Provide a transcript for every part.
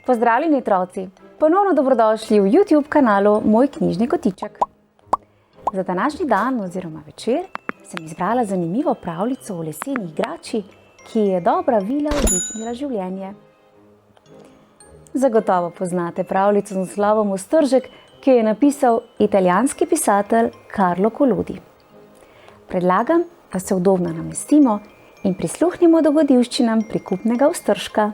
Pozdravljeni otroci, ponovno dobrodošli v YouTube kanalu Moj knjižni kotiček. Za današnji dan oziroma večer sem izbrala zanimivo pravljico o leseni igrači, ki je dobra vila vdihnila življenje. Zagotovo poznate pravljico z naslovom Ostržek, ki jo je napisal italijanski pisatelj Carlo Collodi. Predlagam, da se udobno namestimo in prisluhnimo dogodivščinam prikupnega ostržka.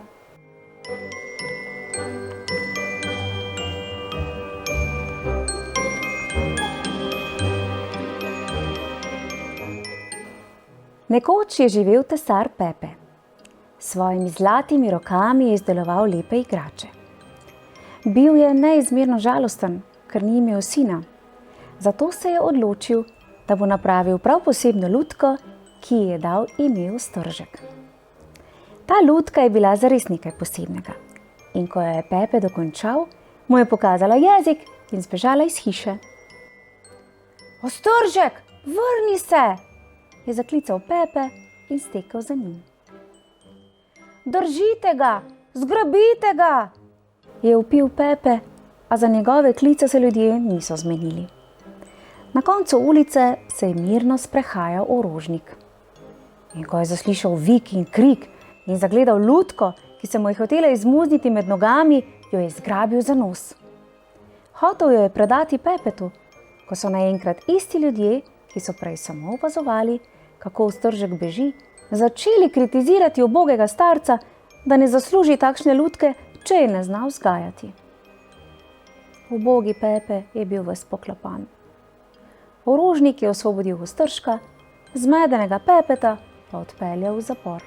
Nekoč je živel tesar Pepe. S svojimi zlatimi rokami je izdeloval lepe igrače. Bil je neizmerno žalosten, ker ni imel sina. Zato se je odločil, da bo napravil prav posebno lutko, ki ji je dal ime Ostržek. Ta lutka je bila zares nekaj posebnega. In ko jo je Pepe dokončal, mu je pokazala jezik in zbežala iz hiše. Ostržek, vrni se! Je zaklical Pepe in stekel za njim. Držite ga, zgrabite ga, je vpil Pepe, a za njegove klice se ljudje niso zmenili. Na koncu ulice se je mirno sprehajal orožnik. In ko je zaslišal vik in krik in zagledal lutko, ki se mu je hotela izmuzniti med nogami, jo je zgrabil za nos. Hotel jo je predati Pepetu, ko so naenkrat isti ljudje, ki so prej samo opazovali, kako Ostržek beži, začeli kritizirati ubogega starca, da ne zasluži takšne lutke, če je ne zna vzgajati. Ubogi Pepe je bil ves poklapan. Orožnik je osvobodil Ostržka, zmedenega Pepeta pa odpeljal v zapor.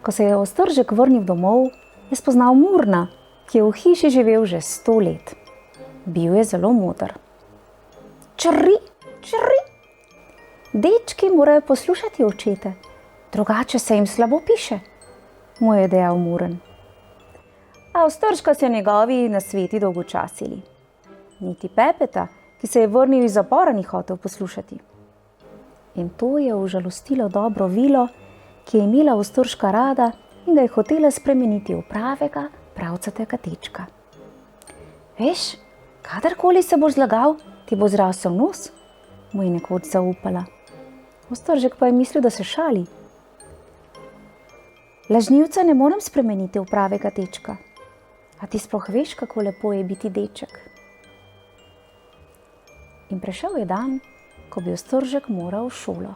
Ko se je Ostržek vrnil domov, je spoznal Murna, ki je v hiši živel že 100 let. Bil je zelo moder. Čri, čri! Dečki morajo poslušati očete, drugače se jim slabo piše, mu je dejal Muren. A Ostržka so njegovi nasveti dolgočasili. Niti Pepeta, ki se je vrnil iz zapora, ni hotel poslušati. In to je užalostilo dobro vilo, ki je imela Ostržka rada in ga je hotela spremeniti v pravega, pravcatega dečka. Veš, kadarkoli se boš zlagal, ti bo zrasel nos, mu je nekoč zaupala. Ostržek pa je mislil, da se šali. Lažnivca ne morem spremeniti v pravega dečka. A ti sploh veš, kako lepo je biti deček? In prišel je dan, ko bi Ostržek moral v šolo.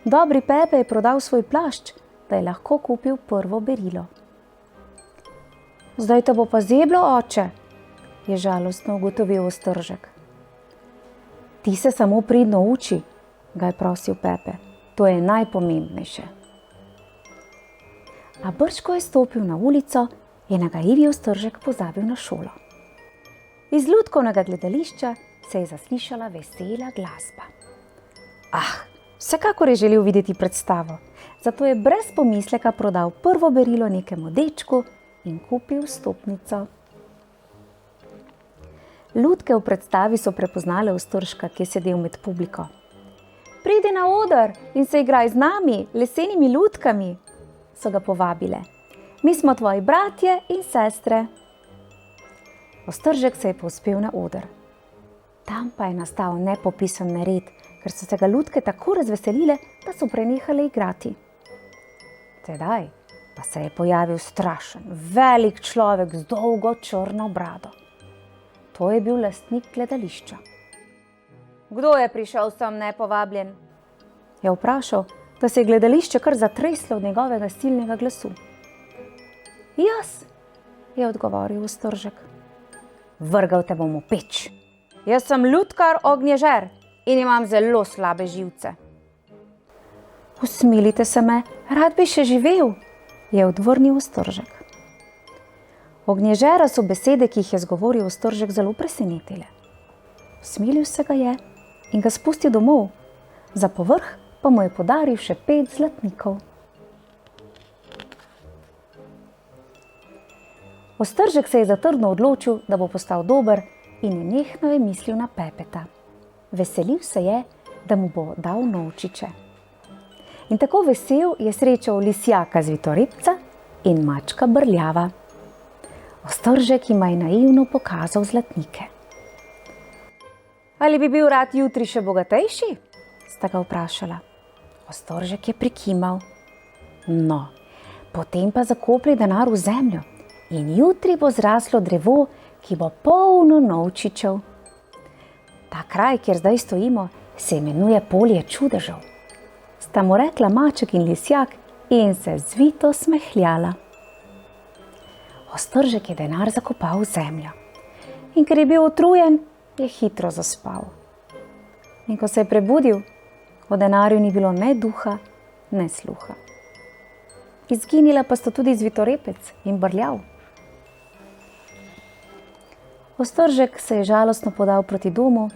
Dobri Pepe je prodal svoj plašč, da je lahko kupil prvo berilo. Zdaj te bo pa zeblo, oče, je žalostno ugotovil Ostržek. Ti se samo pridno uči, ga je prosil Pepe. To je najpomembnejše. A brž ko je stopil na ulico, je nagajivi Ostržek pozabil na šolo. Iz lutkovnega gledališča se je zaslišala vesela glasba. Vsekakor je želel videti predstavo, zato je brez pomisleka prodal prvo berilo nekemu dečku in kupil vstopnico. Lutke v predstavi so prepoznale Ostržka, ki je sedel med publiko. Pridi na oder in se igraj z nami, lesenimi lutkami, so ga povabile. Mi smo tvoji bratje in sestre. Ostržek se je povzpel na oder. Tam pa je nastal nepopisan nered, ker so se ga lutke tako razveselile, da so prenehale igrati. Tedaj pa se je pojavil strašen, velik človek z dolgo črno brado. To je bil lastnik gledališča. Kdo je prišel sem nepovabljen? Je vprašal, da se je gledališče kar zatreslo od njegovega silnega glasu. Jaz, je odgovoril Ostržek. Vrgal te bom v peč. Jaz sem lutkar Ognježer in imam zelo slabe živce. Usmilite se me, rad bi še živel, je odvrnil Ostržek. Ognježera so besede, ki jih je zgovoril Ostržek, zelo presenetile. Usmilil se ga je in ga spustil domov, za povrh pa mu je podaril še 5 zlatnikov. Ostržek se je zatrdno odločil, da bo postal dober in nenehno je mislil na Pepeta. Veselil se je, da mu bo dal novčiče. In tako vesel je srečal lisjaka Zvitorepca in mačka Brljava. Ostržek jima je naivno pokazal zlatnike. Ali bi bil rad jutri še bogatejši? Sta ga vprašala. Ostržek je prikimal. No, potem pa zakopli denar v zemljo in jutri bo zraslo drevo, ki bo polno novčičev. Ta kraj, kjer zdaj stojimo, se imenuje Polje čudežev. Sta mu rekla maček in lisjak in se zvito smehljala. Ostržek je denar zakopal v zemljo in ker je bil utrujen, je hitro zaspal. In ko se je prebudil, o denarju ni bilo ne duha, ne sluha. Izginila pa sta tudi Zvitorepec in Brljav. Ostržek se je žalostno podal proti domu,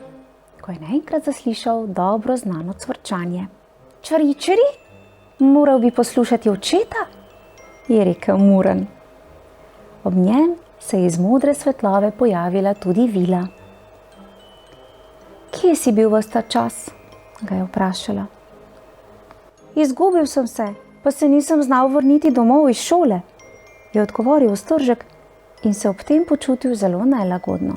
ko je naenkrat zaslišal dobro znano cvrčanje. Čari, čari, moral bi poslušati očeta, je rekel Muren. Ob njem se je iz modre svetlove pojavila tudi Vila. Kje si bil ves ta čas? Ga je vprašala. Izgubil sem se, pa se nisem znal vrniti domov iz šole, je odgovoril Ostržek in se ob tem počutil zelo nelagodno.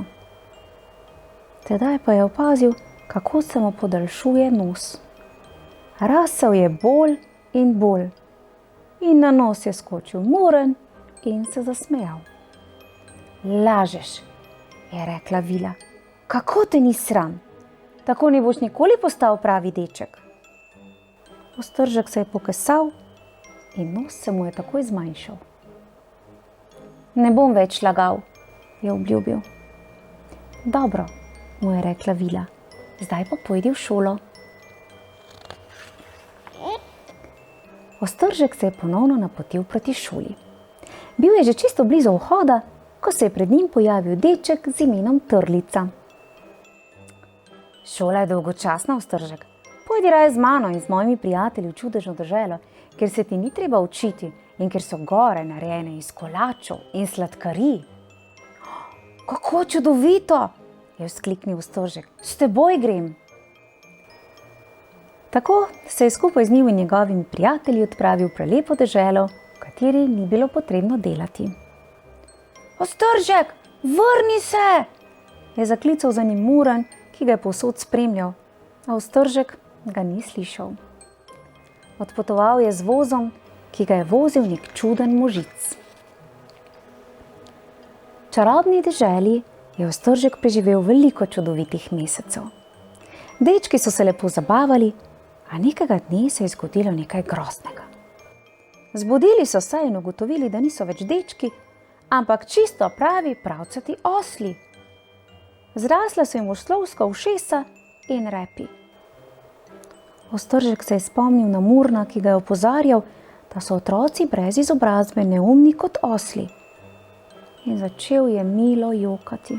Tedaj pa je opazil, kako se mu podaljšuje nos. Rasel je bolj in bolj in na nos je skočil Muren in se zasmejal. Lažeš, je rekla Vila. Kako te ni sram? Tako ne boš nikoli postal pravi deček. Ostržek se je pokesal in nos se mu je takoj zmanjšal. Ne bom več lagal, je obljubil. Dobro, mu je rekla Vila, zdaj pa pojdi v šolo. Ostržek se je ponovno napotil proti šoli. Bil je že čisto blizu vhoda, ko se je pred njim pojavil deček z imenom Trlica. Šola je dolgočasna, Ostržek. Pojdi raje z mano in z mojimi prijatelji v čudežno deželo, kjer se ti ni treba učiti in kjer so gore narejene iz kolačev in sladkarij. Kako čudovito, je vzkliknil Ostržek. S teboj grem. Tako se je skupaj z njim in njegovimi prijatelji odpravil v prelepo deželo, v kateri ni bilo potrebno delati. Ostržek, vrni se, je zaklical za njim Muren, ki ga je povsod spremljal, a Ostržek ga ni slišal. Odpotoval je z vozom, ki ga je vozil nek čuden možic. V čarobni deželi je Ostržek preživel veliko čudovitih mesecev. Dečki so se lepo zabavali, a nekega dne se je zgodilo nekaj groznega. Zbudili so se in ugotovili, da niso več dečki, ampak čisto pravi pravcati osli. Zrasla so jim oslovska ušesa in repi. Ostržek se je spomnil na Murna, ki ga je opozarjal, da so otroci brez izobrazbe neumni kot osli. In začel je milo jokati.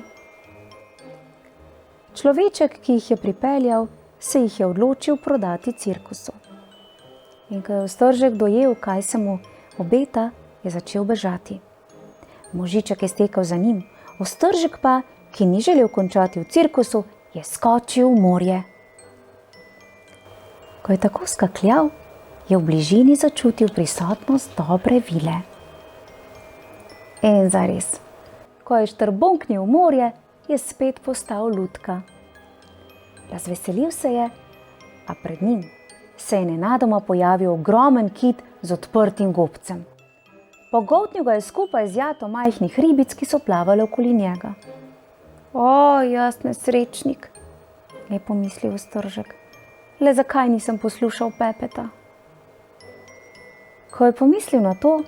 Človeček, ki jih je pripeljal, se jih je odločil prodati cirkusu. In ko je Ostržek dojel, kaj se mu obeta, je začel bežati. Možiček je stekel za njim, Ostržek pa, ki ni želel končati v cirkusu, je skočil v morje. Ko je tako skakljal, je v bližini začutil prisotnost dobre Vile. In zares, ko je štrbonknil v morje, je spet postal lutka. Razveselil se je, a pred njim se je nenadoma pojavil ogromen kit z odprtim gobcem. Pogoltnil ga je skupaj z jato majhnih ribic, ki so plavale okoli njega. O, jaz nesrečnik, je pomislil Ostržek. Le zakaj nisem poslušal Pepeta? Ko je pomislil na to,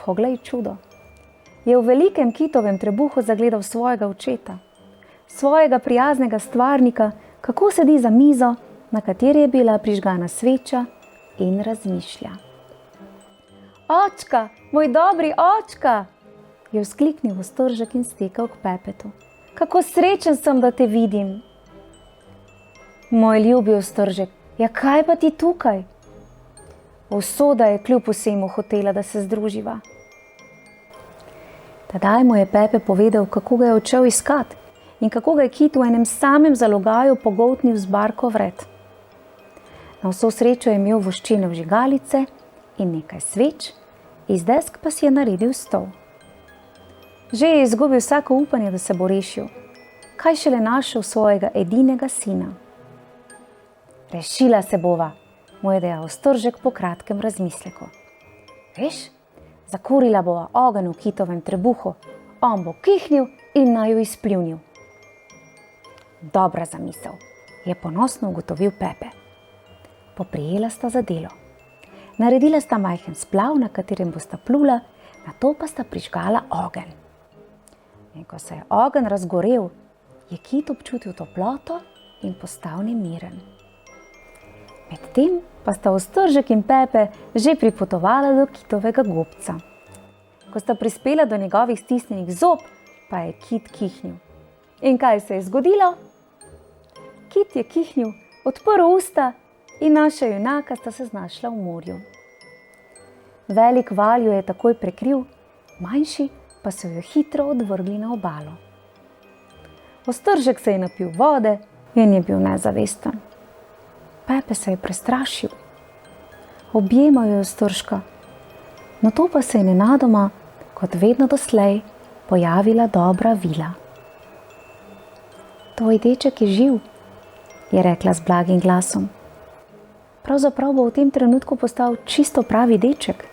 poglej čudo, je v velikem kitovem trebuhu zagledal svojega očeta, svojega prijaznega stvarnika, kako sedi za mizo, na kateri je bila prižgana sveča in razmišlja. Očka, moj dobri očka, je vzkliknil Ostržek in stekel k Pepetu. Kako srečen sem, da te vidim. Moj ljubi Ostržek, ja kaj pa ti tukaj? Usoda je kljub vsemu hotela, da se združiva. Tedaj mu je Pepe povedal, kako ga je odšel iskat in kako ga je Kit v enem samem zalogaju pogoltnil z barko vred. Na vso srečo je imel voščene vžigalice in nekaj sveč, iz desk pa si je naredil stol. Že je izgubil vsako upanje, da se bo rešil, kaj šele našel svojega edinega sina. Rešila se bova, mu je dejal Ostržek po kratkem razmisleku. Veš, zakurila bova ogenj v Kitovem trebuhu, on bo kihnil in naju izpljunil. Dobra zamisel, je ponosno ugotovil Pepe. Poprijela sta za delo. Naredila sta majhen splav, na katerem bosta plula, nato pa sta prižgala ogenj. In ko se je ogenj razgorel, je Kit občutil toploto in postal nemiren. Medtem pa sta Ostržek in Pepe že pripotovala do Kitovega gobca. Ko sta prispela do njegovih stisnjenih zob, pa je Kit kihnil. In kaj se je zgodilo? Kit je kihnil, odprl usta in naša junaka sta se znašla v morju. Velik val jo je takoj prekril, manjši pa so jo hitro odvrgli na obalo. Ostržek se je napil vode in je bil nezavesten. Pepe se je prestrašil. Objemal je Ostržka, nato pa se je nenadoma, kot vedno doslej, pojavila dobra Vila. Tvoj deček je živ, je rekla z blagim glasom. Pravzaprav bo v tem trenutku postal čisto pravi deček.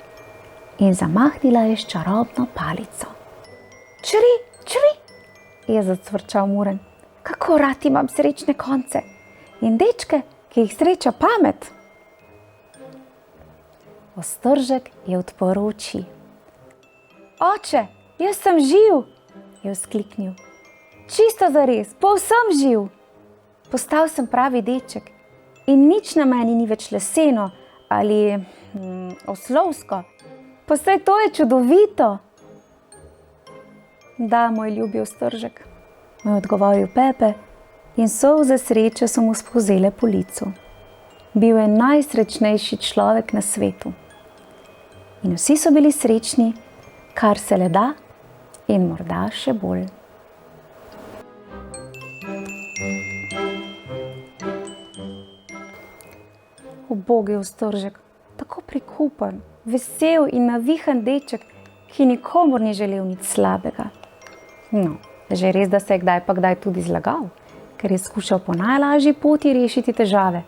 In zamahnila je s čarobno palico. Čri, čri, je zacvrčal Muren. Kako rad imam srečne konce in dečke, ki jih sreča pamet. Ostržek je odprl oči. Oče, jaz sem živ, je vzkliknil. Čisto zares, povsem živ. Postal sem pravi deček in nič na meni ni več leseno ali oslovsko. Pa saj to je čudovito. Da, moj ljubi Ostržek, mu je odgovoril Pepe in solze sreče so mu spolzele po licu. Bil je najsrečnejši človek na svetu. In vsi so bili srečni, kar se le da in morda še bolj. Ubogi Ostržek, tako prikupen, vesel in navihan deček, ki nikomur ni želel nič slabega. No, že res, da se je kdaj pa kdaj tudi zlagal, ker je skušal po najlažji poti rešiti težave.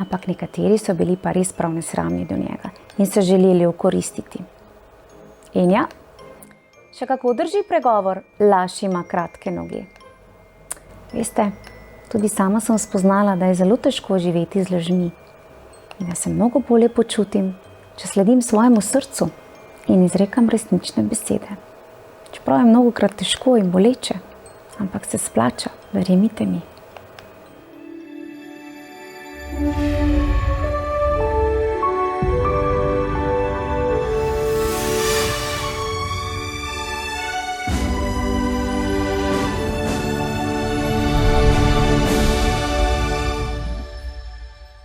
Ampak nekateri so bili pa res prav nesramni do njega in se želeli okoristiti. In ja, še kako drži pregovor, laž ima kratke noge. Veste, tudi sama sem spoznala, da je zelo težko živeti z lažmi in da se mnogo bolje počutim, če sledim svojemu srcu in izrekam resnične besede. Čeprav je mnogokrat težko in boleče, ampak se splača, verjemite mi.